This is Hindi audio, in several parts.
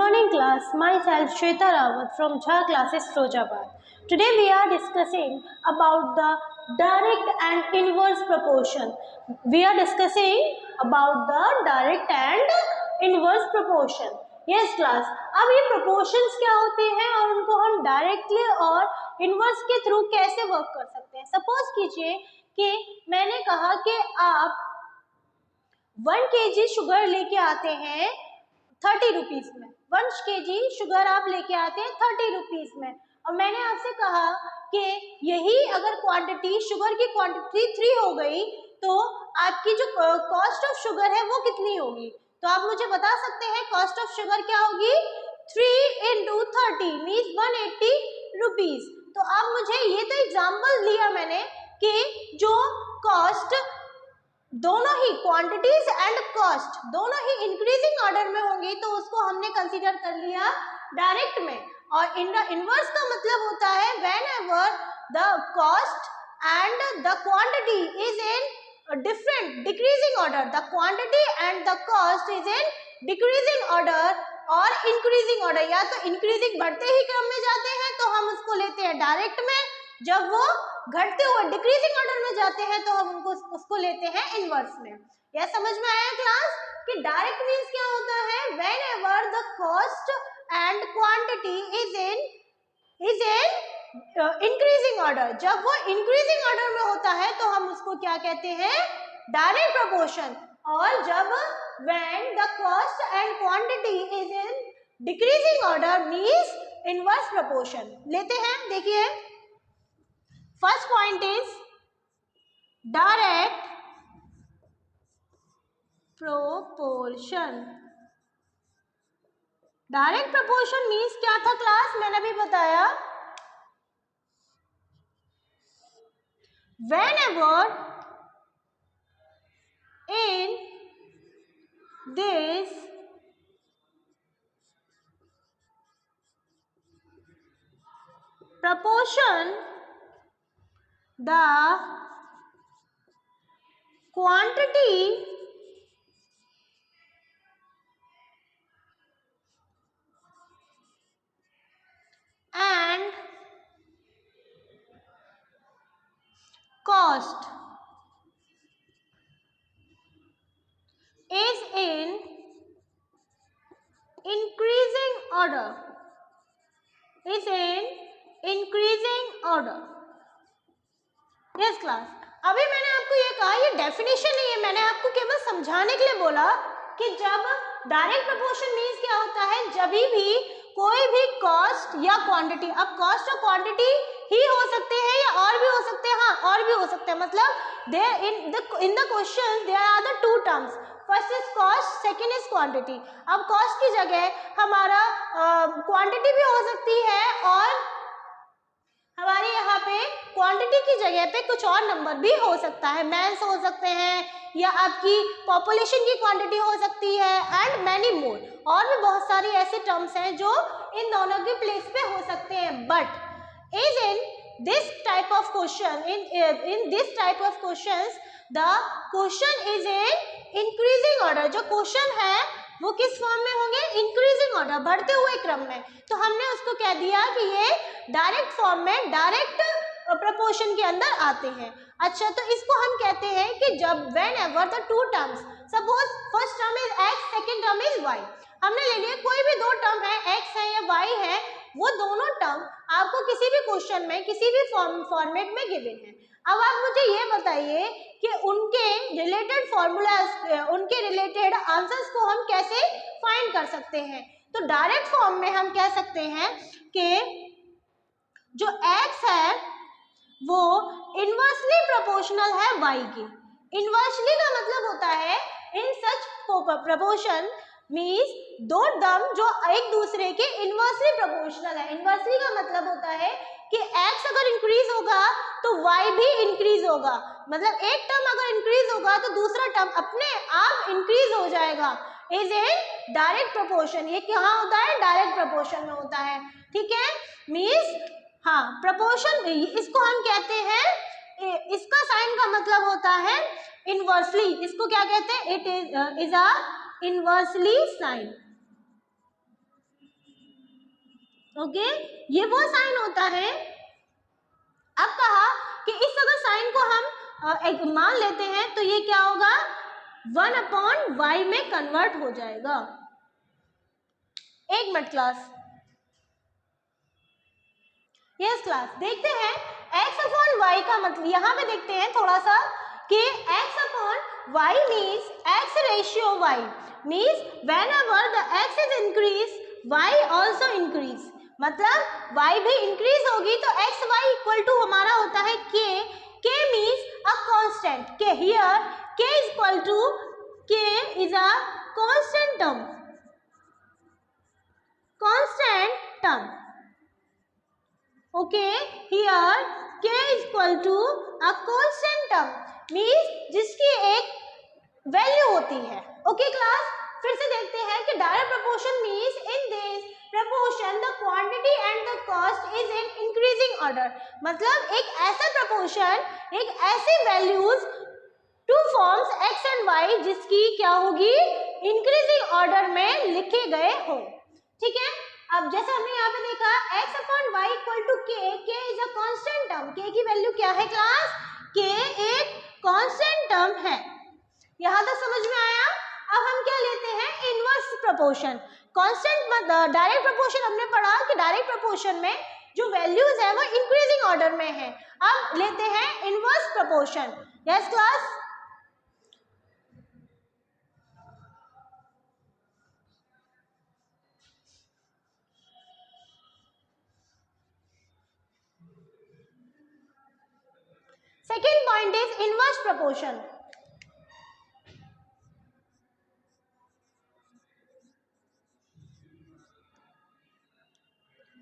morning class, myself Shweta Rawat from Jha classes Firozabad. Today we are discussing about the direct and inverse proportion. We are discussing about the direct and inverse proportion. Yes class, अब ये proportions क्या होते हैं और उनको हम directly और inverse के through कैसे work कर सकते हैं. Suppose कीजिए कि मैंने कहा कि आप 1 kg शुगर लेके आते हैं 30 रुपीज में. 1 kg शुगर आप लेके आते हैं 30 रुपीज में और मैंने आपसे कहा कि यही अगर क्वांटिटी शुगर की क्वांटिटी 3 हो गई तो आपकी जो कॉस्ट ऑफ शुगर है वो कितनी होगी. तो आप मुझे बता सकते हैं कॉस्ट ऑफ शुगर क्या होगी. 3 into 30 मीन्स 180 रुपीज. तो आप मुझे ये तो एग्जाम्पल लिया मैंने कि जो कॉस्ट दोनों ही क्वांटिटीज एंड कॉस्ट दोनों ही इंक्रीजिंग ऑर्डर में होंगी तो उसको हमने कंसीडर कर लिया डायरेक्ट में. और इनवर्स का मतलब होता है whenever the cost and the quantity is in different decreasing order. The quantity and the cost is in decreasing order और इंक्रीजिंग ऑर्डर. या तो इंक्रीजिंग बढ़ते ही क्रम में जाते हैं तो हम उसको लेते हैं डायरेक्ट में. जब वो घटते हुए डिक्रीजिंग ऑर्डर में जाते हैं तो हम उसको लेते हैं इनवर्स में. यह समझ में आया क्लास कि डायरेक्ट मीन्स क्या होता है whenever the cost and quantity is in increasing order. जब वो इंक्रीजिंग ऑर्डर में होता है तो हम उसको क्या कहते हैं डायरेक्ट प्रोपोर्शन. और जब when the cost and quantity is in decreasing order means inverse proportion. लेते हैं, देखिए first point is direct proportion. direct proportion means क्या था क्लास, मैंने अभी बताया whenever in this proportion the quantity and cost is in increasing order. is in increasing order. Yes class, अभी मैंने आपको ये कहा, ये डेफिनेशन नहीं है, मैंने आपको केवल समझाने के लिए बोला कि जब डायरेक्ट प्रोपोर्शन मीन्स क्या होता है जब भी कोई भी कॉस्ट या क्वांटिटी, अब कॉस्ट और क्वांटिटी ही हो सकते हैं या और भी हो सकते हैं. हाँ, और भी हो सकते हैं, मतलब there in the question there are the two terms. First is cost, second is quantity. अब कॉस्ट की जगह हमारा क्वांटिटी भी हो सकती है और हमारे यहाँ पे क्वांटिटी की जगह पे कुछ और नंबर भी हो सकता है. मैंस हो सकते हैं या आपकी पॉपुलेशन की क्वांटिटी हो सकती है एंड मैनी मोर. और भी बहुत सारी ऐसे टर्म्स हैं जो इन दोनों के प्लेस पे हो सकते हैं. But is in this type of question, in this type of questions the question is in increasing order. जो क्वेश्चन है वो किस फॉर्म में होंगे, इंक्रीजिंग ऑर्डर, बढ़ते हुए क्रम में. तो हमने उसको कह दिया कि ये डायरेक्ट फॉर्म में डायरेक्ट प्रोपोर्शन के अंदर आते हैं. अच्छा, तो इसको हम कहते हैं कि जब whenever the two terms, suppose first term is x, second term is y. हमने ले लिया कोई भी दो टर्म है, x है या y है, वो दोनों टर्म आपको किसी भी क्वेश्चन में किसी भी फॉर्मेट में गिवन है. अब आप मुझे ये बताइए कि उनके रिलेटेड फॉर्मूलाज, उनके रिलेटेड आंसर्स को हम कैसे फाइंड कर सकते हैं. तो डायरेक्ट फॉर्म में हम कह सकते हैं कि जो x है वो इनवर्सली प्रोपोर्शनल है y के. इनवर्सली का मतलब होता है इन सच प्रोपोर्शन मीन्स दो टर्म जो एक दूसरे के इनवर्सली प्रोपोर्शनल है. इनवर्सली का मतलब होता है कि x अगर इंक्रीज होगा तो y भी इंक्रीज होगा. मतलब एक टर्म अगर इंक्रीज होगा तो दूसरा टर्म अपने आप इंक्रीज हो जाएगा. Is in direct proportion. ये कहाँ होता है, डायरेक्ट प्रोपोर्शन में होता है. ठीक है, मीन्स हाँ प्रोपोर्शन, इसको हम कहते हैं, इसका साइन का मतलब होता है इनवर्सली. इसको क्या कहते हैं, it is a inversely sign. Okay, ये वो साइन होता है। अब कहा कि इस अगर साइन को हम एक मान लेते हैं तो ये क्या होगा, 1/y में कन्वर्ट हो जाएगा। एक मिनट क्लास, यस क्लास, देखते हैं x/y का मतलब, यहाँ पे देखते हैं थोड़ा सा कि x/y means x ratio y means whenever the x is increase y also increase, मतलब y भी इंक्रीज होगी तो xy इक्वल टू हमारा होता है k means a constant, k here k is equal to k is a constant term. Okay, here k is equal to a constant term means जिसकी एक वैल्यू होती है। Okay class, फिर से देखते हैं कि direct proportion means in this proportion the quantity and the cost is in increasing order, मतलब एक ऐसा proportion, एक ऐसी values two forms x and y जिसकी क्या होगी, इंक्रीजिंग ऑर्डर में लिखे गए हो। ठीक है, अब जैसे हमने यहाँ पे देखा x/y equal to k is a constant term, k की वैल्यू क्या है क्लास, k एक कांस्टेंट टर्म है। यहाँ तक समझ में आया। अब हम क्या लेते हैं, inverse proportion. Constant direct proportion हमने पढ़ा कि डायरेक्ट प्रोपोर्शन में जो वैल्यूज है वो इंक्रीजिंग ऑर्डर में है। अब लेते हैं inverse proportion. Yes class, second point is inverse proportion.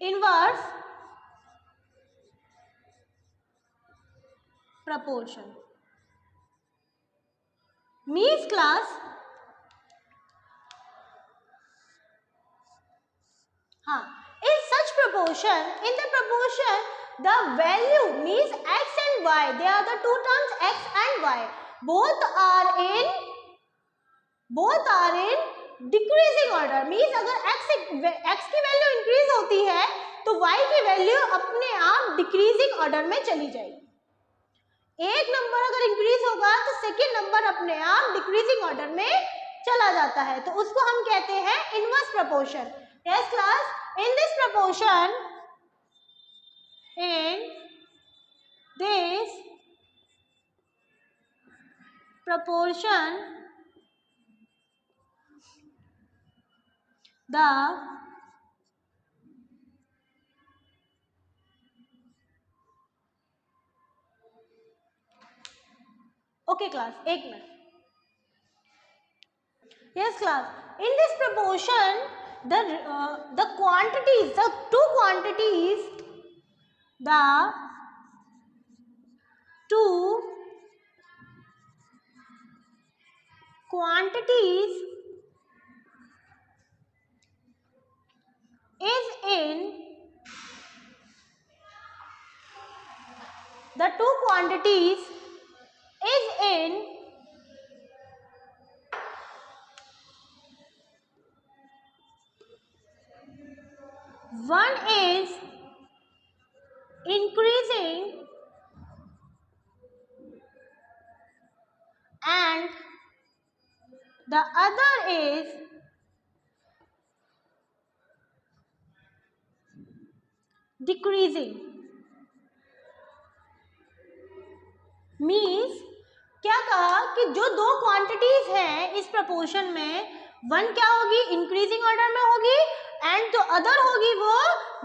Inverse proportion means class, हाँ, in such proportion, in the proportion the value means x and y, they are the two terms x and y, both are in decreasing order means अगर x की वैल्यू इंक्रीज होती है तो y की वैल्यू अपने आप डिक्रीजिंग ऑर्डर में चली जाएगी। एक नंबर अगर इंक्रीज होगा तो सेकेंड नंबर अपने आप डिक्रीजिंग ऑर्डर में चला जाता है, तो उसको हम कहते हैं inverse proportion. Yes class, in this proportion, in this proportion the okay class, एक minute, yes class, in this proportion the quantities, the two quantities, the two quantities is in, the two quantities is in one is increasing and the other is decreasing means क्या कहा कि जो दो क्वांटिटीज हैं इस प्रपोर्शन में, वन क्या होगी, इंक्रीजिंग ऑर्डर में होगी एंड जो अदर होगी वो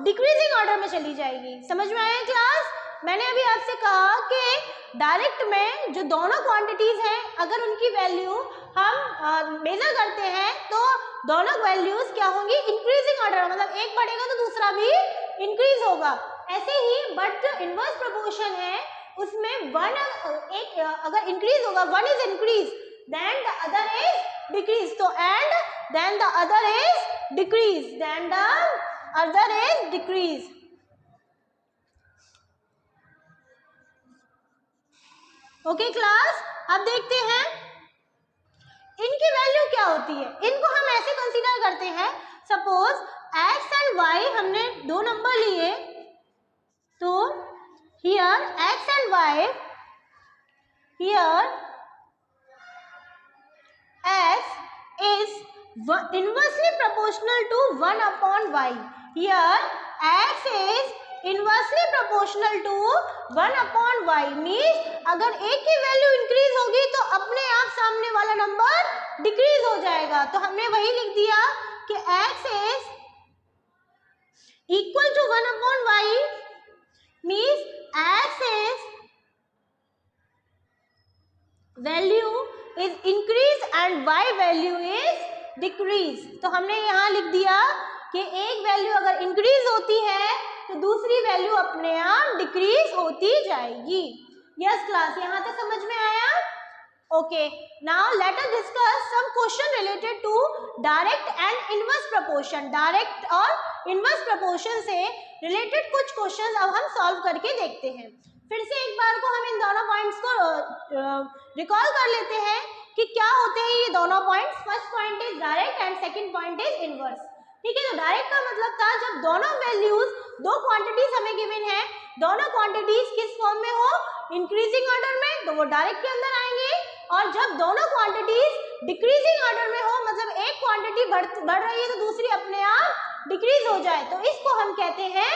डिक्रीजिंग ऑर्डर में चली जाएगी। समझ में आया क्लास? मैंने अभी आपसे कहा कि डायरेक्ट में जो दोनों क्वांटिटीज हैं अगर उनकी वैल्यू हम मेजर करते हैं तो दोनों वैल्यूज क्या होंगी, इंक्रीजिंग ऑर्डर, मतलब एक बढ़ेगा तो दूसरा भी इंक्रीज होगा। ऐसे ही बट जो इनवर्स प्रोपोर्शन है उसमें वन एक अगर इंक्रीज होगा, one is increase then the other is decrease, तो and then the other is decrease, then the other is decrease. Okay class, अब देखते हैं इनकी वैल्यू क्या होती है। इनको हम ऐसे कंसीडर करते हैं, suppose x and and y हमने दो नंबर लिए, तो here x and y, here x is inversely proportional to 1 upon y. Here x is inversely proportional to 1 upon y means अगर एक की वैल्यू इंक्रीज होगी तो अपने आप सामने वाला नंबर डिक्रीज हो जाएगा। तो हमने वही लिख दिया कि x is equal to 1 upon y means x is value is increase and y value is decrease। तो हमने यहाँ लिख दिया कि एक वैल्यू अगर इंक्रीज होती है तो दूसरी वैल्यू अपने आप डिक्रीज होती जाएगी। यस क्लास, यहाँ तक समझ में आया? Okay, now let us discuss some question related to direct and inverse proportion. Direct और इनवर्स प्रोपोर्शन से रिलेटेड कुछ क्वेश्चंस अब हम सॉल्व करके देखते हैं। फिर से एक बार को हम इन दोनों पॉइंट्स को रिकॉल कर लेते हैं कि क्या होते हैं ये दोनों points. First point is direct and second point is inverse. ठीक है, तो डायरेक्ट का मतलब था जब दोनों वैल्यूज, दो क्वांटिटीज हमें गिवन है, दोनों क्वांटिटीज किस फॉर्म में हो, इंक्रीजिंग ऑर्डर में, तो वो डायरेक्ट के अंदर आएंगे। और जब दोनों क्वांटिटीज डिक्रीजिंग ऑर्डर में हो, मतलब एक क्वांटिटी बढ़ रही है तो दूसरी अपने आप डिक्रीज हो जाए, तो इसको हम कहते हैं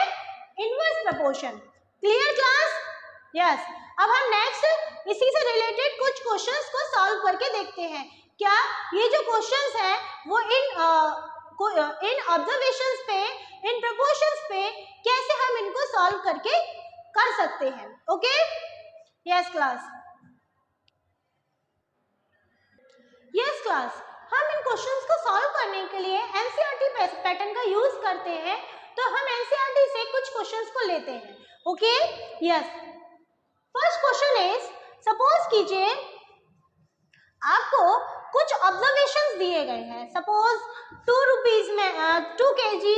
inverse proportion. Clear class? Yes. अब हम नेक्स्ट इसी से रिलेटेड कुछ क्वेश्चंस को सॉल्व करके देखते हैं। क्या ये जो क्वेश्चंस हैं वो इन ऑब्जर्वेशंस पे, इन प्रोपोर्शंस पे कैसे हम इनको सॉल्व करके कर सकते हैं। Okay, yes class. Yes class, हम इन क्वेश्चंस को सॉल्व करने के लिए एनसीईआरटी पैटर्न का यूज करते हैं। तो हम एनसीईआरटी से कुछ क्वेश्चंस को लेते हैं। Okay, yes. First question is, suppose कीजिए आपको कुछ ऑब्जर्वेशंस दिए गए हैं। सपोज 2 रुपीज में 2 kg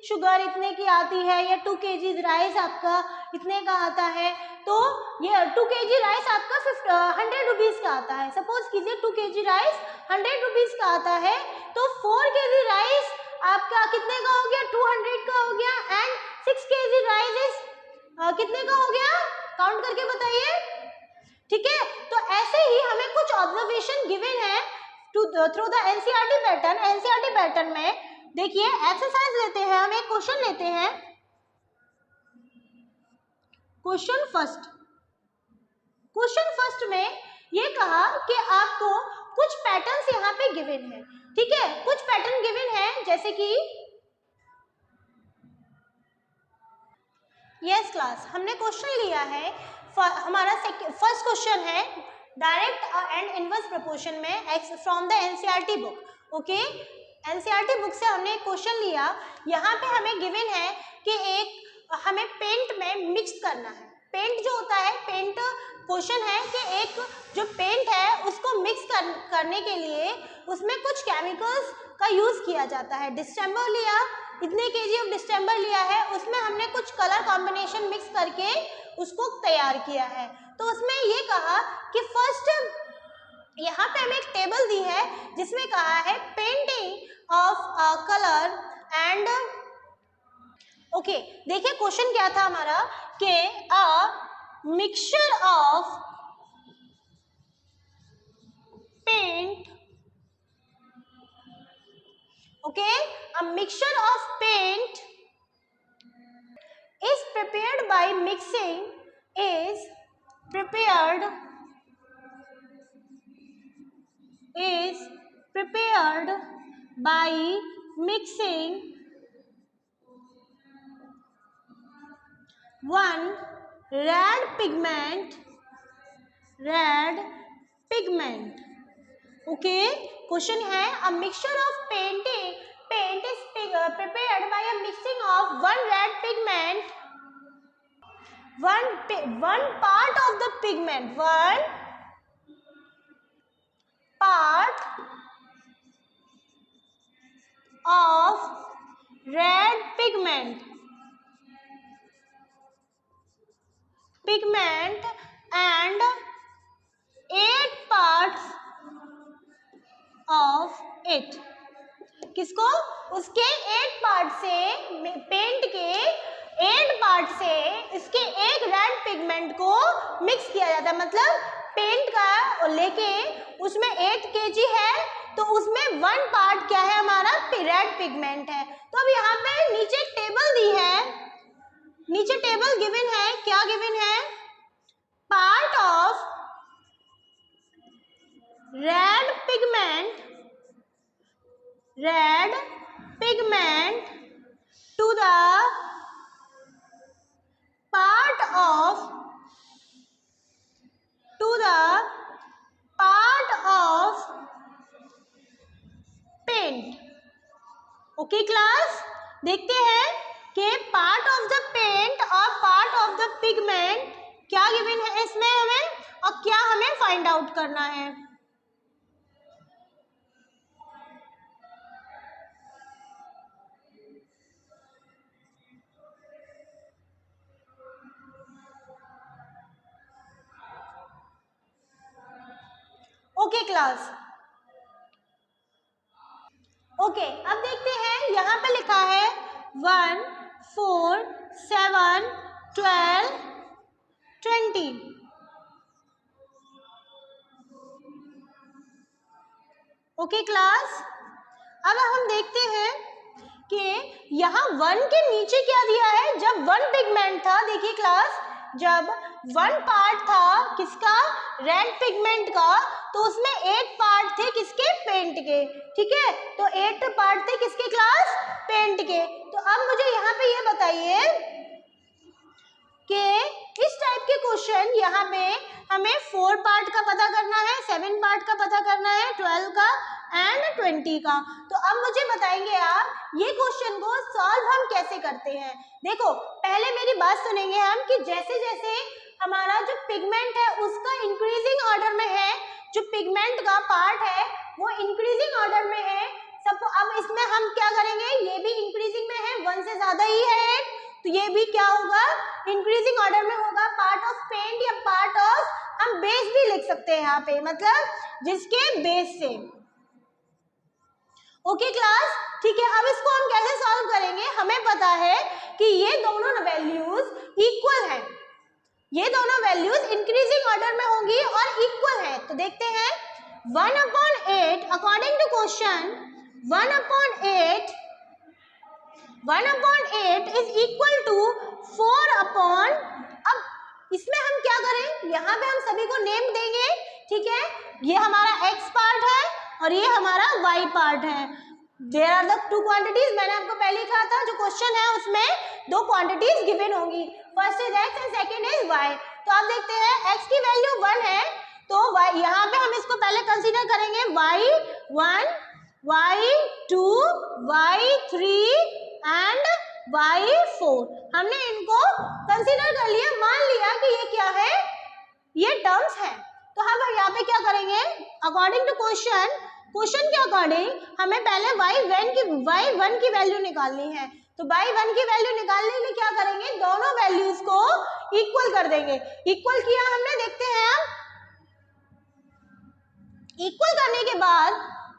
शुगर इतने की आती है, या 2 kg राइस आपका इतने का आता है, तो ये 2 kg राइस आपका 100 रुपीज का आता है। सपोज कीजिए 2 kg राइस 100 रुपीज का आता है, तो 4 kg राइस आपका कितने का हो गया, 200 का हो गया, एंड 6 kg राइस इज कितने का हो गया, काउंट करके बताइए। ठीक है, तो ऐसे ही हमें कुछ ऑब्जर्वेशन गिवन है through the NCERT pattern. NCERT pattern में देखिए एक्सरसाइज लेते हैं, हम एक क्वेश्चन लेते हैं। क्वेश्चन फर्स्ट में ये कहा कि आपको कुछ पैटर्न्स यहाँ पे गिवन है। ठीक है, कुछ पैटर्न गिवन है, जैसे कि यस क्लास, हमने क्वेश्चन लिया है, हमारा फर्स्ट क्वेश्चन है डायरेक्ट एंड इनवर्स प्रोपोर्शन में from the NCERT book. Okay, NCERT book से हमने एक क्वेश्चन लिया। यहाँ पे हमें गिवन है कि एक हमें पेंट में मिक्स करना है। पेंट जो होता है, पेंट क्वेश्चन है कि एक जो पेंट है उसको मिक्स करने के लिए उसमें कुछ केमिकल्स का यूज किया जाता है। डिस्टेंबर लिया, इतने केजी ऑफ डिस्टेंबर लिया है, उसमें हमने कुछ कलर कॉम्बिनेशन मिक्स करके उसको तैयार किया है। तो उसमें ये कहा कि फर्स्ट, यहाँ पे हमें एक टेबल दी है जिसमें कहा है painting of colour and okay. देखिए क्वेश्चन क्या था हमारा कि a mixture of paint, okay, a mixture of paint is prepared by mixing, is prepared by mixing one red pigment, okay. Question है a mixture of paint is prepared by a mixing of one red pigment, one part of the pigment, one part of red pigment and 8 parts of it। किसको? उसके 8 पार्ट से, पेंट के 8 पार्ट से इसके एक रेड पिगमेंट को मिक्स किया जाता है। मतलब पेंट का लेके उसमें 8 kg है तो उसमें 1 पार्ट क्या है हमारा? रेड पिगमेंट है। तो अब यहाँ पे नीचे टेबल दी है, नीचे टेबल गिवन है, क्या गिवन है? Part of red pigment to the part of paint. Okay class, देखते हैं कि पार्ट ऑफ द पेंट और पार्ट ऑफ द पिगमेंट क्या गिवन है इसमें हमें, और क्या हमें फाइंड आउट करना है। ओके क्लास, ओके अब देखते हैं यहाँ पे लिखा है 1, 4, 7, 12, 20। ओके क्लास, अब हम देखते हैं कि यहाँ 1 के नीचे क्या दिया है। जब 1 पिगमेंट था, देखिए क्लास, जब 1 पार्ट था किसका? रेड पिगमेंट का, तो उसमें 8 पार्ट थे किसके? पेंट के। ठीक है, तो 8 पार्ट थे किसके क्लास? पेंट के। तो अब मुझे यहाँ पे ये बताइए कि इस टाइप के क्वेश्चन यहाँ पे हमें 4 पार्ट का पता करना है, 7 पार्ट का पता करना है, 12 का एंड 20 का। तो अब मुझे बताएंगे आप ये क्वेश्चन को सॉल्व हम कैसे करते हैं। देखो पहले मेरी बात सुनेंगे हम कि जैसे जैसे हमारा जो पिगमेंट है उसका इंक्रीजिंग ऑर्डर में है, जो पिगमेंट का पार्ट है वो इंक्रीजिंग ऑर्डर में है। सब अब इसमें हम क्या करेंगे, ये भी इंक्रीजिंग में है, 1 से ज्यादा ही है, तो ये भी क्या होगा? इंक्रीजिंग ऑर्डर में होगा। पार्ट ऑफ पेंट या पार्ट ऑफ, हम बेस भी लिख सकते हैं यहाँ पे, मतलब जिसके बेस से। ओके क्लास, ठीक है। अब इसको हम कैसे सॉल्व करेंगे? हमें पता है कि ये दोनों वैल्यूज इक्वल हैं, ये दोनों वैल्यूज इंक्रीजिंग ऑर्डर में होंगी और इक्वल है। तो देखते हैं 1/8 according to question 1/8 is equal to 4 अब इसमें हम क्या करें, यहाँ पे हम सभी को नेम देंगे। ठीक है, ये हमारा x पार्ट है और ये हमारा y पार्ट है। देयर आर द 2 क्वांटिटीज, मैंने आपको पहले कहा था जो क्वेश्चन है उसमें 2 क्वांटिटीज गिवन होंगी, first is x and second is y। तो आप देखते हैं x की वैल्यू 1 है तो y, यहाँ पे हम इसको पहले कंसीडर करेंगे y1, y2, y3 and y4। हमने इनको कंसीडर कर लिया, मान लिया कि ये क्या है, ये टर्म्स है। तो हम यहाँ पे क्या करेंगे, अकॉर्डिंग टू क्वेश्चन के अकॉर्डिंग हमें पहले y1 की वैल्यू निकालनी है। तो y1 की वैल्यू निकालने के लिए क्या करेंगे, दोनों वैल्यूज को इक्वल कर देंगे। इक्वल किया हमने, देखते हैं हम इक्वल करने के बाद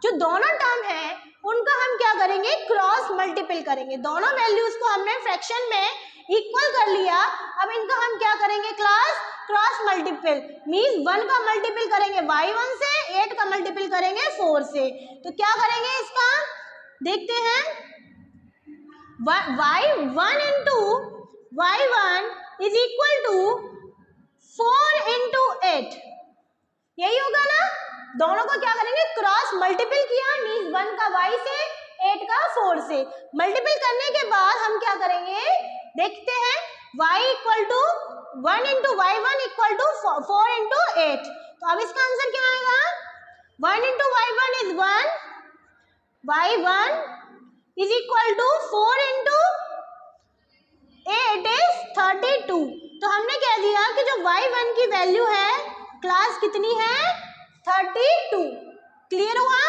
जो दोनों टर्म है उनका हम क्या करेंगे, क्रॉस मल्टीपल करेंगे। दोनों वैल्यूज को हमने फ्रैक्शन में इक्वल कर लिया, अब इनका हम क्या करेंगे क्लास, क्रॉस मल्टीपल, मींस 1 का मल्टीपल करेंगे y1 से, 8 का मल्टीपल करेंगे 4 से। तो क्या करेंगे इसका, देखते हैं y1 into y1 is equal to 4 into 8, यही होगा ना। दोनों को क्या करेंगे, क्रॉस मल्टीपल किया, मींस 1 का y से, 8 का 4 से। मल्टीपल करने के बाद हम क्या करेंगे, देखते हैं y equal to 1 into y1 equal to 4 into 8। तो अब इसका आंसर क्या आएगा, 1 into y1 is 1, y1 is equal to 4 into 8 is 32। तो हमने कह दिया कि जो y1 की वैल्यू है क्लास कितनी है, 32। क्लियर हुआ?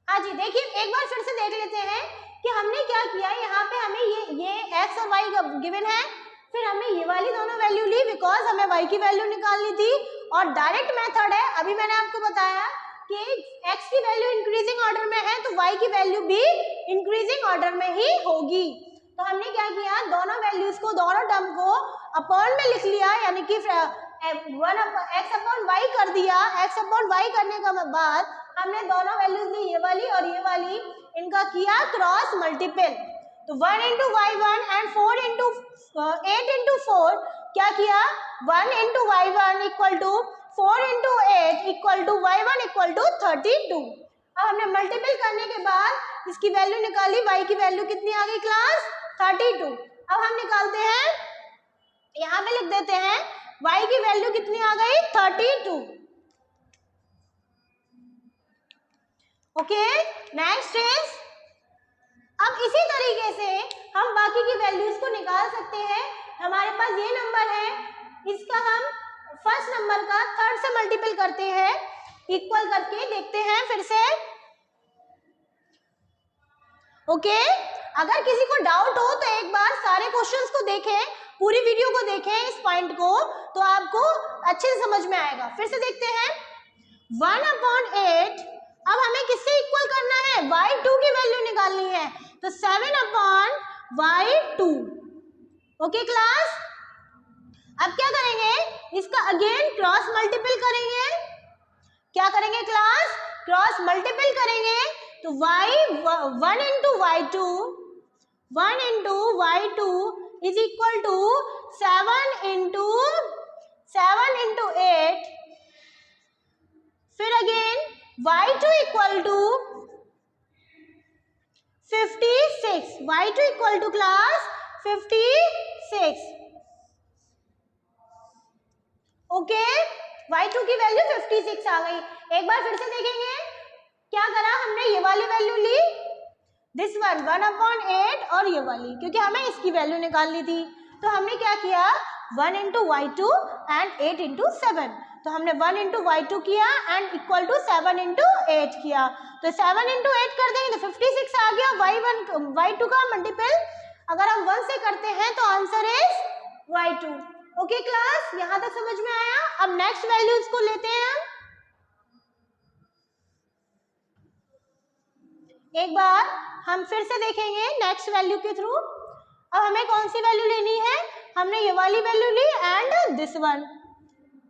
हाँ जी, देखिए एक बार फिर से देख लेते हैं कि हमने क्या किया। यहाँ पे हमें ये x और y गिवन है, फिर हमने ये वाली दोनों वैल्यू ली बिकॉज हमें y की वैल्यू निकालनी थी, और डायरेक्ट मेथड है, अभी मैंने आपको बताया कि x की वैल्यू इंक्रीजिंग ऑर्डर में है तो y की वैल्यू भी इंक्रीजिंग ऑर्डर में ही होगी। तो हमने क्या किया, दोनों वैल्यूज को, दोनों टर्म को अपॉन में लिख लिया, यानी कि x अपॉन y कर दिया। x अपॉन y करने के बाद हमने दोनों वैल्यूज ली, ये वाली और ये वाली, इनका किया क्रॉस मल्टीपल। तो 1 into y one and 4 into 8 into 4 क्या किया, 1 into y one equal to 4 into 8 equal to y one equal to 32। अब हमने मल्टीपल करने के बाद इसकी वैल्यू निकाली, y की वैल्यू कितनी आ गई क्लास, 32। अब हम निकालते हैं, यहाँ पे लिख देते हैं y की वैल्यू कितनी आ गई, 32। ओके, नेक्स्ट इज, अब इसी तरीके से हम बाकी की वैल्यूज को निकाल सकते हैं। हमारे पास ये नंबर है, इसका हम फर्स्ट नंबर का थर्ड से मल्टीपल करते हैं, इक्वल करके देखते हैं फिर से। ओके, अगर किसी को डाउट हो तो एक बार सारे क्वेश्चंस को देखें, पूरी वीडियो को देखें, इस पॉइंट को, तो आपको अच्छे से समझ में आएगा। फिर से देखते हैं, 1/8, अब हमें किससे इक्वल करना है, y2 की वैल्यू निकालनी है, तो 7/y2। ओके क्लास, अब क्या करेंगे, इसका अगेन क्रॉस मल्टीपल करेंगे। क्या करेंगे क्लास, क्रॉस मल्टीपल करेंगे, तो y 1 into y2, 1 into y2 is equal to 7 into 8, फिर again y2 equal to 56, y2 equal टू क्लास 56। ओके, y2 की वैल्यू 56 आ गई। एक बार फिर से देखेंगे, क्या करा हमने, ये वाली वैल्यू ली, दिस वन 1/8 और ये वाली, क्योंकि हमें इसकी वैल्यू निकालनी थी। तो हमने क्या किया, 1 इंटू y2 एंड 8 इंटू 7, तो हमने 1 इंटू y2 किया एंड इक्वल टू 7 इंटू 8 किया, तो 7 इंटू 8 कर देंगे तो 56 आ गया। y2 का मल्टीपल अगर हम 1 से करते हैं तो answer is y2। Okay class, यहां तक समझ में आया। अब नेक्स्ट वैल्यूज को लेते हैं एक बार हम फिर से देखेंगे नेक्स्ट वैल्यू के थ्रू। अब हमें कौन सी वैल्यू लेनी है, हमने ये वाली वैल्यू ली and this one.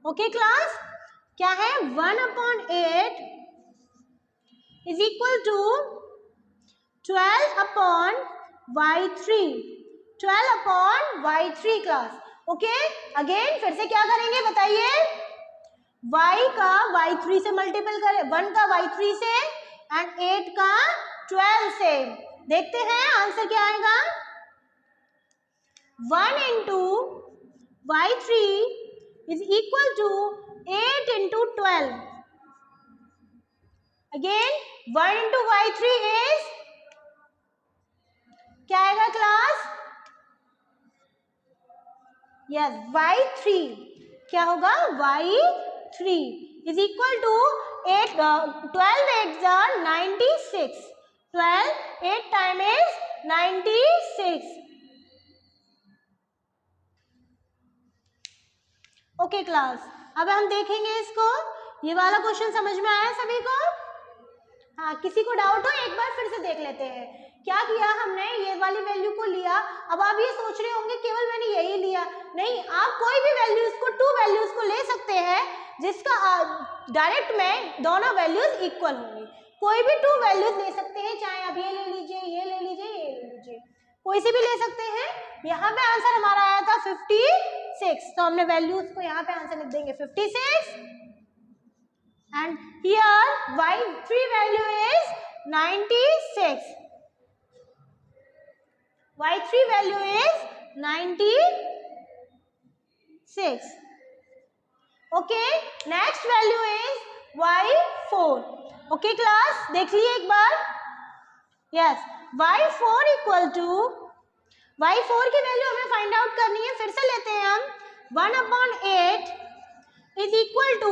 Okay class, क्या है, 1/8 is equal to 12/y3, 12/y3 class. Okay, again फिर से क्या करेंगे बताइए, y का y3 से मल्टीपल करें, 1 का y3 से एंड 8 का 12 से। देखते हैं आंसर क्या आएगा, 1 into y3 is equal to 8 into 12। Again 1 into y3 is क्या आएगा क्लास, यस y3, क्या होगा, y3 is equal to 8, 12 8 are 96, 12 8 time is 96। Okay class, अब हम देखेंगे इसको, ये वाला क्वेश्चन समझ में आया सभी को, हाँ, किसी को डाउट हो एक बार फिर से देख लेते हैं। क्या किया हमने, ये वाली वैल्यू को लिया। अब आप ये सोच रहे होंगे केवल मैंने यही लिया, नहीं, आप कोई भी वैल्यूज को, 2 वैल्यूज को ले सकते हैं जिसका डायरेक्ट में दोनों वैल्यूज इक्वल होंगी। कोई भी 2 वैल्यूज ले सकते हैं, चाहे आप ये ले लीजिए, ये ले लीजिए, ये ले लीजिए, कोई सी भी ले सकते हैं। यहाँ पे आंसर हमारा आया था 56, तो हमने वैल्यूज को यहाँ पे आंसर लिख देंगे 56 and here y3 value is 96, y3 value is 96। Okay, next value is y4। Okay class, देख लीजिए एक बार, yes, y4 equal to, y4 की वैल्यू हमें फाइंड आउट करनी है। फिर से लेते हैं हम, 1/8 इज इक्वल टू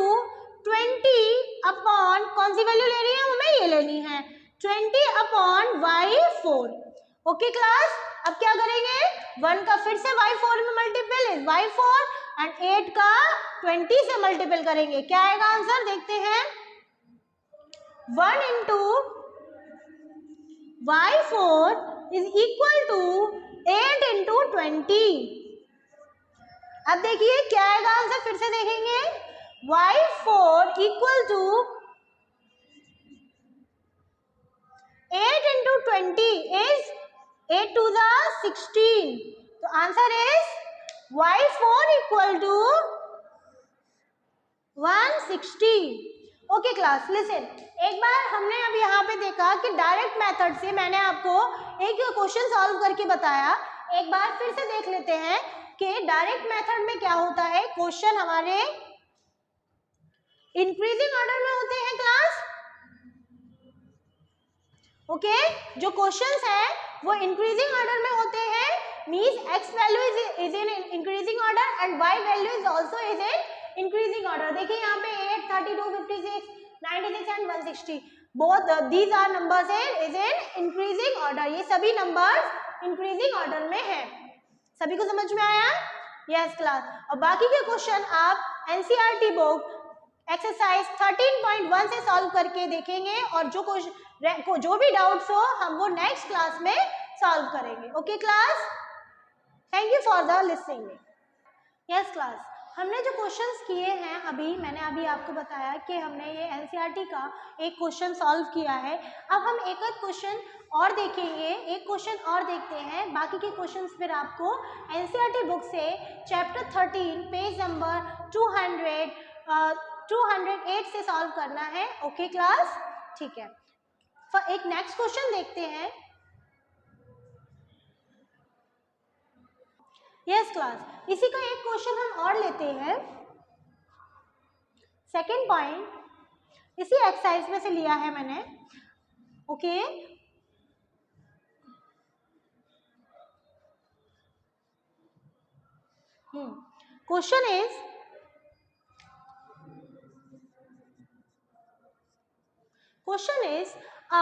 20 कौन सी वैल्यू ले रही है, हमें ये लेनी है, 20/y4। ओके क्लास, अब क्या करेंगे, 1 का फिर से y4 में मल्टीपल इज y4 एंड 8 का 20 से मल्टीपल करेंगे, क्या आएगा आंसर, देखते हैं। 1 into y4 is equal to 8 into 20। अब देखिए क्या आएगा आंसर, फिर से देखेंगे। y4 equal to 8 into 20 is 8 to the 16। तो answer is y4 equal to 160। Okay class, listen, एक बार हमने अब यहाँ पे देखा कि डायरेक्ट मेथड से मैंने आपको एक क्वेश्चन सॉल्व करके बताया। एक बार फिर से देख लेते हैं कि डायरेक्ट मेथड में क्या होता है। क्वेश्चन हमारे इंक्रीजिंग ऑर्डर में होते हैं क्लास। ओके जो क्वेश्चंस है वो इंक्रीजिंग ऑर्डर में होते हैं, means x value is in increasing order and y value is also is in increasing order. देखिए यहाँ पे 8, 32, 56, 96 and 160 both these are numbers is in increasing order. ये सभी नंबर्स इंक्रीजिंग ऑर्डर में है। सभी को समझ में आया? Yes class. और बाकी के क्वेश्चन आप एनसीईआरटी बुक एक्सरसाइज 13.1 से सॉल्व करके देखेंगे और जो भी डाउट्स हो हम वो नेक्स्ट क्लास में सॉल्व करेंगे। Okay class, thank you for the listening. Yes class, हमने जो क्वेश्चंस किए हैं मैंने अभी आपको बताया कि हमने ये एनसीईआरटी का एक क्वेश्चन सॉल्व किया है। अब हम एक क्वेश्चन और देखेंगे, एक क्वेश्चन और देखते हैं। बाकी के क्वेश्चंस फिर आपको एनसीईआरटी बुक से चैप्टर 13 पेज नंबर 208 से सॉल्व करना है। ओके क्लास, ठीक है। एक नेक्स्ट क्वेश्चन देखते हैं। यस क्लास, इसी का एक क्वेश्चन हम और लेते हैं। सेकंड पॉइंट इसी एक्सरसाइज में से लिया है मैंने। Okay question is a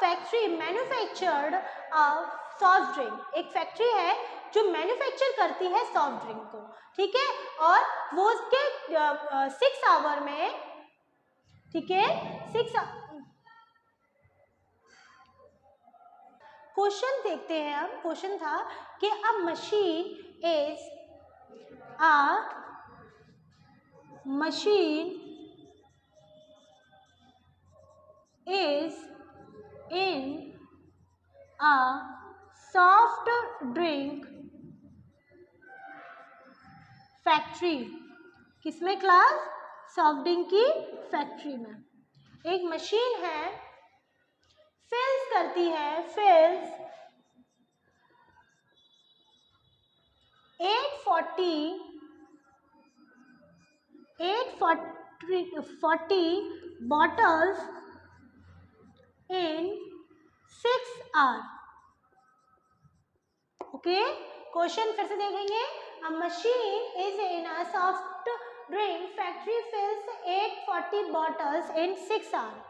factory manufactured a soft drink। एक फैक्ट्री है जो मैन्युफैक्चर करती है सॉफ्ट ड्रिंक को, ठीक है, और वो उसके 6 आवर में, ठीक है, क्वेश्चन देखते हैं हम। क्वेश्चन था कि अ machine is in a soft drink factory. किसमें क्लास? सॉफ्ट ड्रिंक की फैक्ट्री में एक मशीन है, फिल्स करती है, 840 bottles in 6 hours। Okay question फिर से देखेंगे। A machine is in a soft drink factory fills 840 bottles in 6 hours।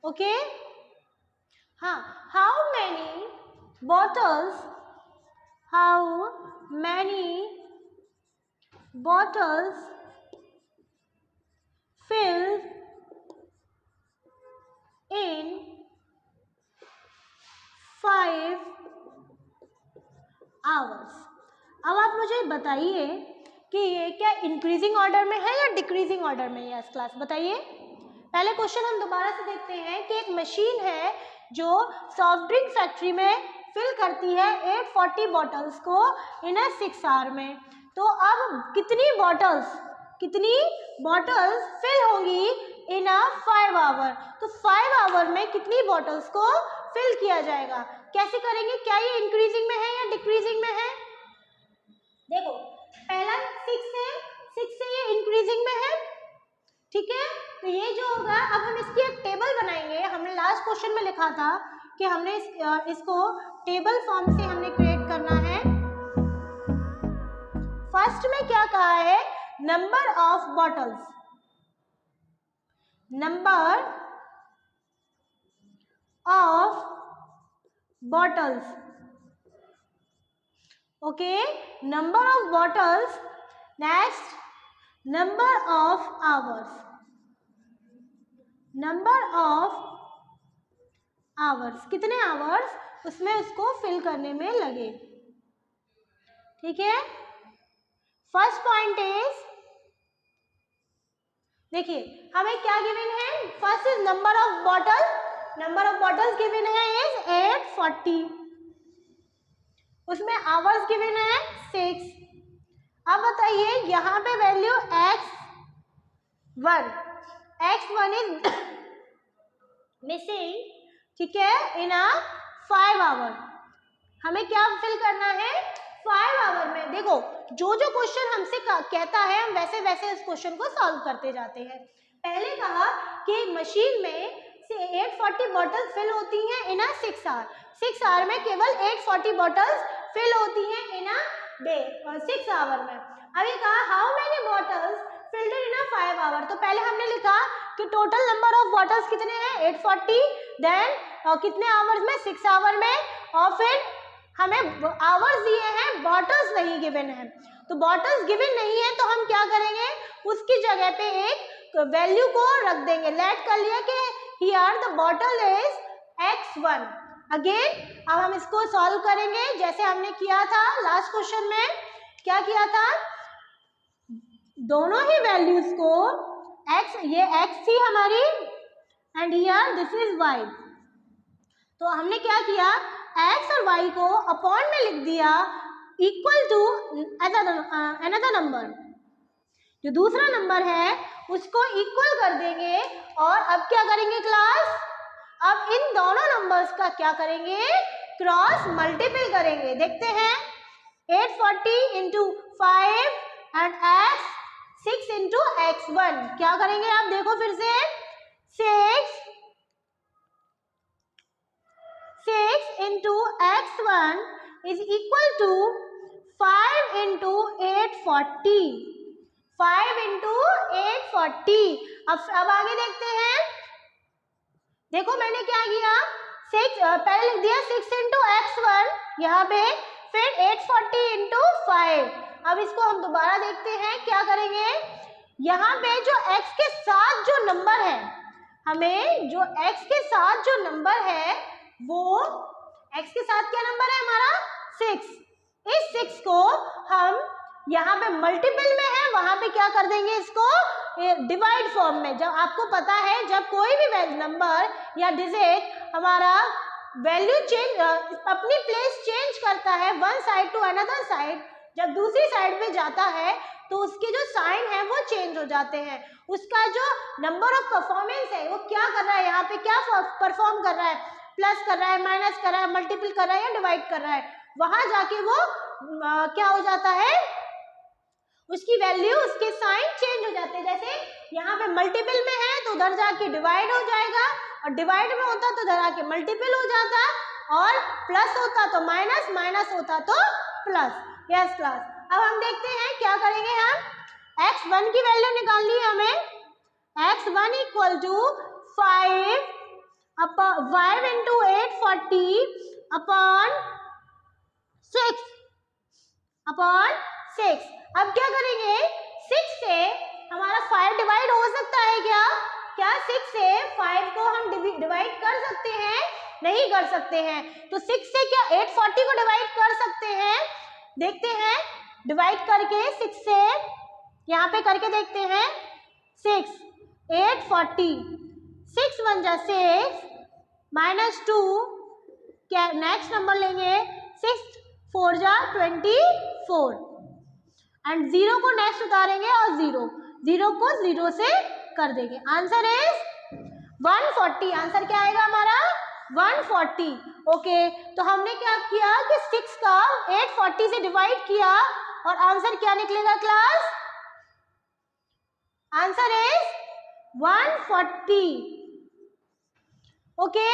Okay हाँ, how many bottles fill in 5 hours। अब आप मुझे बताइए कि ये क्या इंक्रीजिंग ऑर्डर में है या डिक्रीजिंग ऑर्डर में है? यस क्लास, बताइए। पहले क्वेश्चन हम दोबारा से देखते हैं कि एक मशीन है जो सॉफ्ट ड्रिंक फैक्ट्री में फिल करती है 840 बॉटल्स को इन 6 आवर में। तो अब कितनी बॉटल्स फिल होंगी इन 5 आवर? तो 5 आवर में कितनी बॉटल्स को फिल किया जाएगा? कैसे करेंगे? क्या ये इंक्रीजिंग में है या डिक्रीजिंग में है? देखो पहला 6 से ये इंक्रीजिंग में है, ठीक है। तो ये जो होगा, अब हम इसकी एक टेबल बनाएंगे। हमने लास्ट क्वेश्चन में लिखा था कि हमने इसको टेबल फॉर्म से हमने क्रिएट करना है। फर्स्ट में क्या कहा है? Number of bottles, okay, number of bottles. Next number of hours, number of hours, कितने आवर्स उसमें उसको फिल करने में लगे। ठीक है, फर्स्ट पॉइंट इज, देखिए हमें क्या गिवन है, first is number of bottle, number of bottles given है इज 840, उसमें आवर्स गिवन है 6। अब बताइए यहाँ पे वैल्यू x1 इज मिसिंग, ठीक है, इन अ 5 आवर। हमें क्या फिल करना है 5 आवर में। देखो जो जो क्वेश्चन हमसे कहता है हम वैसे वैसे इस क्वेश्चन को सॉल्व करते जाते हैं। पहले कहा कि मशीन में से 840 बॉटल्स फिल होती हैं इन अ 6 आवर, 6 आवर में केवल 840 बॉटल्स फिल होती हैं इन अ डे, 6 आवर में। अभी कहा how many bottles filled in a 5 hour, तो पहले हमने लिखा कि टोटल नंबर ऑफ बॉटल्स कितने हैं 840, देन कितने आवर्स में 6 आवर में, और फिर हमें आवर्स दिए हैं, बॉटल्स नहीं गिवन है। तो बॉटल्स गिवन नहीं है तो हम क्या करेंगे, उसकी जगह पे एक वैल्यू को रख देंगे, लेट कर लिया कि here the bottle is x1। Again अब हम इसको सॉल्व करेंगे जैसे हमने किया था लास्ट क्वेश्चन में। क्या किया था, दोनों ही वैल्यूज को x, ये x थी हमारी and here this is y, तो हमने क्या किया x और y को अपॉन में लिख दिया इक्वल टू अनदर नंबर, जो दूसरा नंबर है उसको इक्वल कर देंगे। और अब क्या करेंगे क्लास, अब इन दोनों नंबर्स का क्या करेंगे, क्रॉस मल्टीपल करेंगे। देखते हैं 840 into 5 and x 6 into x1, क्या करेंगे आप देखो फिर से, 6 into x1 is equal to 5 into 840, 5 into 840। अब आगे देखते हैं, देखो मैंने क्या किया, 6 पहले लिख दिया 6 इंटू x1 यहाँ पे, फिर 840 इंटू 5। अब इसको हम दोबारा देखते हैं क्या करेंगे, यहाँ पे जो x के साथ जो नंबर है, हमें जो x के साथ जो नंबर है वो x के साथ क्या नंबर है हमारा 6, इस 6 को हम यहाँ पे मल्टीपल में है वहां पे क्या कर देंगे, इसको डिवाइड फॉर्म में। जब आपको पता है जब कोई भी नंबर या डिजिट हमारा वैल्यू चेंज अपनी प्लेस चेंज करता है one side to another side, जब दूसरी साइड पे जाता है तो उसके जो साइन है वो चेंज हो जाते हैं, उसका जो नंबर ऑफ परफॉर्मेंस है वो क्या कर रहा है, यहाँ पे क्या परफॉर्म कर रहा है, प्लस कर रहा है, माइनस कर रहा है, मल्टीपल कर रहा है या डिवाइड कर रहा है, वहां जाके वो क्या हो जाता है, उसकी वैल्यू उसके साइन चेंज हो जाते हैं। जैसे यहाँ पे मल्टीपल में है तो उधर जाके डिवाइड हो जाएगा, और डिवाइड में होता तो उधर आके मल्टीपल हो जाता, और प्लस होता तो माइनस, माइनस होता तो प्लस। यस क्लास, अब हम देखते हैं क्या करेंगे, हम x1 की वैल्यू निकालनी है हमें, x1 equal to 5 into 840 upon 6। अब क्या करेंगे, 6 से हमारा 5 डिवाइड हो सकता है क्या 6 से 5 को हम डिवाइड कर सकते हैं, नहीं कर सकते हैं। तो 6 से क्या 840 को डिवाइड कर सकते हैं, देखते हैं डिवाइड करके 6 से, यहाँ पे करके देखते हैं 6 840, 6 1 जा 6 माइनस 2, क्या नेक्स्ट नंबर लेंगे 6 4 जा 24 एंड 0 को नेक्स्ट उतारेंगे और 0 को 0 से कर देंगे। Answer is 140। आंसर क्या आएगा हमारा 140। ओके, तो हमने क्या किया कि 6 का 840 से डिवाइड किया और आंसर क्या निकलेगा क्लास, आंसर इज 140। ओके,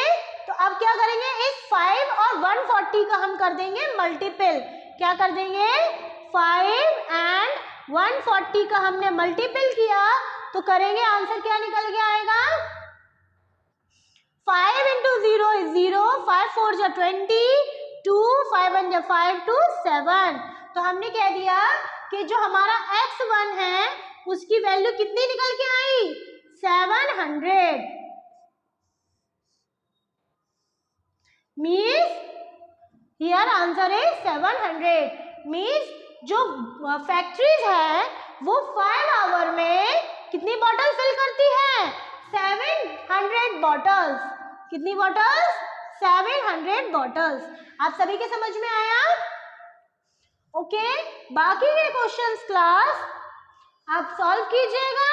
तो अब क्या करेंगे, इस 5 और 140 का हम कर देंगे मल्टीपल। क्या कर देंगे, 5 एंड 140 का हमने मल्टीपल किया तो करेंगे, आंसर क्या निकल के आएगा, 5 इंटू 0 इज 0, 5 4 जा 20, 2 5 1 जा 5 2 7। तो हमने कह दिया कि जो हमारा x1 है उसकी वैल्यू कितनी निकल के आई, 700। Means here answer is 700। Means जो फैक्ट्रीज है वो 5 आवर में कितनी बॉटल फिल करती है? 700 बॉटल्स। कितनी बॉटल्स? 700 बॉटल्स। आप सभी के समझ में आया? ओके, बाकी के क्वेश्चंस क्लास आप सॉल्व कीजिएगा,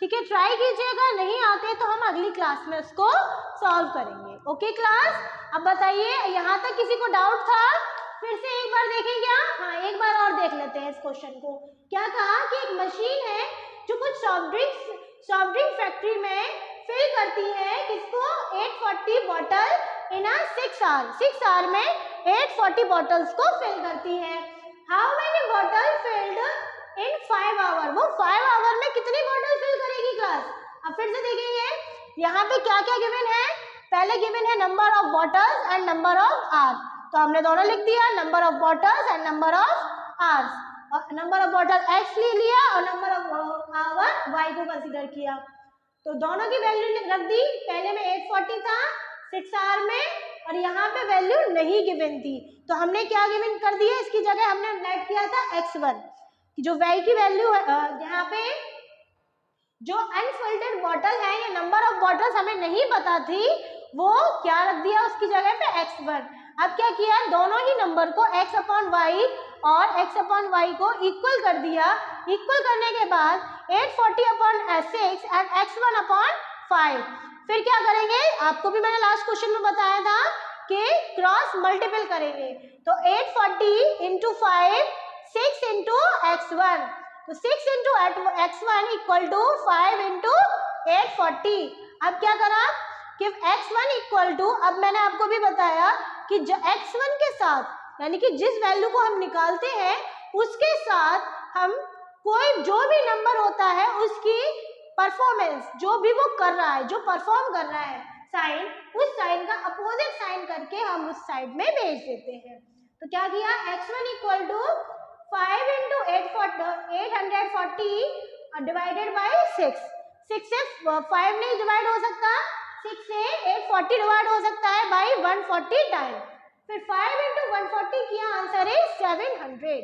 ठीक है, ट्राई कीजिएगा। नहीं आते तो हम अगली क्लास में उसको सॉल्व करेंगे। ओके क्लास, अब बताइए यहाँ तक किसी को डाउट था? फिर से एक बार देखें क्या? हाँ, एक बार और देख लेते हैं इस क्वेश्चन को। क्या कहा कि एक मशीन है जो कुछ सॉफ्ट ड्रिंक फैक्ट्री में फिल करती है किसको? 840 बॉटल इन 6 आवर। 6 आवर में 840 बॉटल्स को फिल करती है। How many bottle filled in 5 hour? वो 5 आवर में कितनी बॉटल फिल करेगी क्लास? अब फिर से देखेंगे यहाँ पे क्या क्या गिवन है। पहले गिवन है number of bottles and number of hours, तो हमने दोनों लिख दिया, number of bottles and number of hours. Number of bottle x ले लिया और नंबर ऑफ आवर y को कंसीडर किया, तो दोनों की वैल्यू रख दी। पहले में 840 था 6 आवर में, और यहाँ पे वैल्यू नहीं गिवन थी, तो हमने क्या गिवन कर दिया? इसकी जगह हमने नेट किया था x1, जो y की वैल्यू है। यहाँ पे जो अनफिल्टर्ड बॉटल है या नंबर ऑफ बॉटल्स हमें नहीं पता थी, वो क्या रख दिया उसकी जगह पे? x1। अब क्या किया? दोनों ही नंबर को x अपॉन वाई और x अपॉन वाई को इक्वल कर दिया। इक्वल करने के बाद 840 अपॉन 6 एंड x1 अपॉन 5। फिर क्या करेंगे? आपको भी मैंने लास्ट क्वेश्चन में बताया था कि क्रॉस मल्टीपल करेंगे, तो 840 इंटू 5 6 इंटू x1, तो 6 into x1 equal to 5 into 840। अब क्या करा कि x1 इक्वल टू, अब मैंने आपको भी बताया कि x1 के साथ यानी कि जिस वैल्यू को हम निकालते हैं उसके साथ हम कोई जो भी नंबर होता है उसकी परफॉर्मेंस, जो भी वो कर रहा है, जो परफॉर्म कर रहा है साइन, उस साइन का अपोजिट साइन करके हम उस साइड में भेज देते हैं। तो क्या किया? x1 equal to 5 into 840 divided by 6। 6 से 5 नहीं डिवाइड हो सकता, 6 से 840 डिवाइड हो सकता है बाई 140 टाइम। फिर 5 इंटू 140 किया, आंसर इज 700।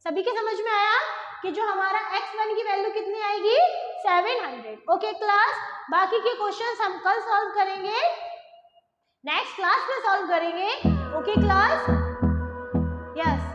सभी के समझ में आया कि जो हमारा x1 की वैल्यू कितनी आएगी? 700। ओके क्लास, बाकी के क्वेश्चंस हम कल सॉल्व करेंगे, नेक्स्ट क्लास में सॉल्व करेंगे। Okay class, yes.